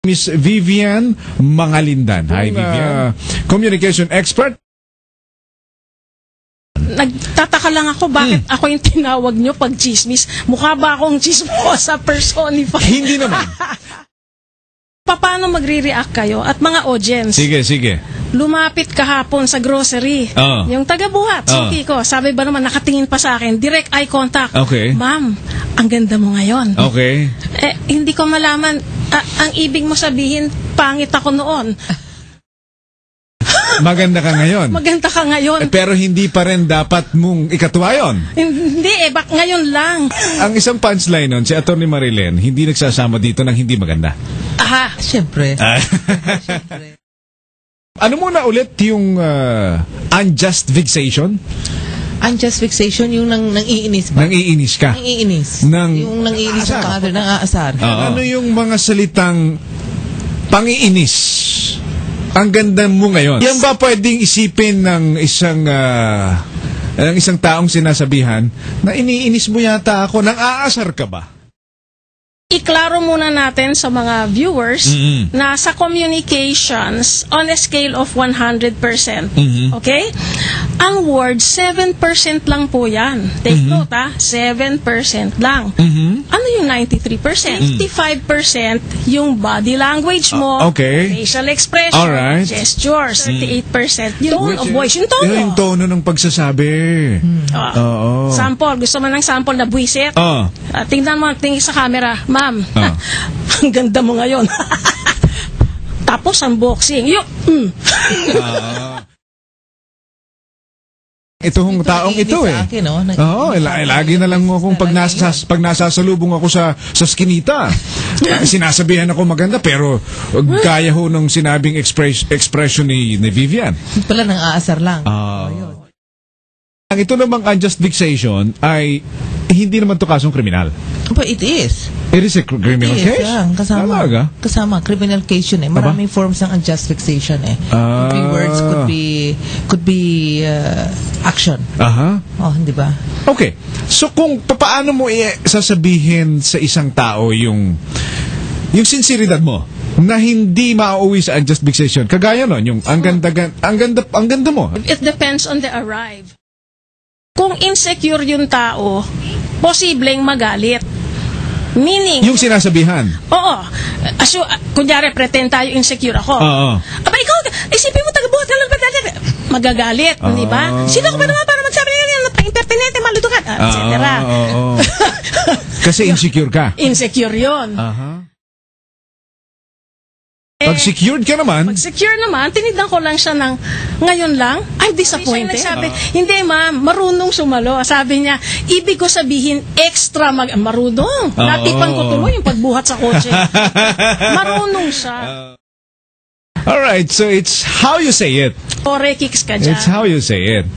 Miss Vivian Mangalindan. Hi, Vivian. Communication expert. Nagtataka lang ako bakit ako yung tinawag nyo pag chismis. Mukha ba akong chismosa personified? Hindi naman. Paano magre-react kayo at mga audience? Sige. Lumapit kahapon sa grocery. Yung taga-buhat, suki ko. Sabi ba naman, nakatingin pa sa akin. Direct eye contact. Okay. Ma'am, ang ganda mo ngayon. Okay. Hindi ko malaman. Ang ibig mo sabihin, pangit ako noon. Maganda ka ngayon. Maganda ka ngayon. Pero hindi pa rin dapat mong ikatuwa yun. Hindi ngayon lang. Ang isang punchline nun, si Atty. Marilyn, hindi nagsasama dito ng hindi maganda. Aha. Siyempre. Ano muna ulit yung unjust vexation? Unjust vexation, yung nang-iinis ba? Nang-iinis ka? Nang-iinis. Yung nang-iinis sa father, nang-aasar. Ano yung mga salitang pangiinis? Ang ganda mo ngayon. Yan ba pwedeng isipin ng isang taong sinasabihan na iniinis mo yata ako, nang aasar ka ba? Iklaro muna natin sa mga viewers na sa communications, on a scale of 100%, okay? Ang word, 7% lang po yan. Take note, 7% lang. Ano yung 93%? 55% yung body language mo, facial expression, gestures, 38%. Yung tone of voice, yung tono. Yung tono ng pagsasabi. Sample, gusto mo ng sample na buwisit? Tingnan mo, tingin sa camera. Ma'am, ang ganda mo ngayon. Tapos unboxing. Ito hong taong ito akin, no? Lagi na lang akong pag nasasalubong ako sa skinita. Sinasabihan ako maganda, pero gaya ho nung sinabing expression ni Vivian. Pala nang aasar lang. Ang ito namang unjust vexation ay hindi naman to kasong kriminal. But it is. It is a criminal case? Kasama. Criminal case yun eh. Maraming forms ng unjust vexation eh. Could be words, could be action. Hindi ba? Okay. So kung paano mo sasabihin sa isang tao yung sinseridad mo na hindi mauuwi sa unjust vexation, kagaya nun, yung ang ganda mo. It depends on the arrive. Kung insecure yung tao, posibleng magalit. Meaning, yung sinasabihan. Oo. Kunyari, pretend tayo insecure ako. Aba, ikaw, isipin mo, taga-buhat ka lang ba? Magagalit, di ba? Sino ka ba naman para magsabi niya, impertinente, malutukan, etc. Kasi insecure ka. Insecure yun. Pag secured ka naman. Pag secure naman, tinignan ko lang siya ng ngayon lang, I'm disappointed. Sabi, hindi ma'am, marunong sumalo. Sabi niya, ibig ko sabihin, extra marunong. Natipan ko tuloy yung pagbuhat sa kotse. Marunong siya. Alright, so it's how you say it. Ore kicks ka dyan. It's how you say it.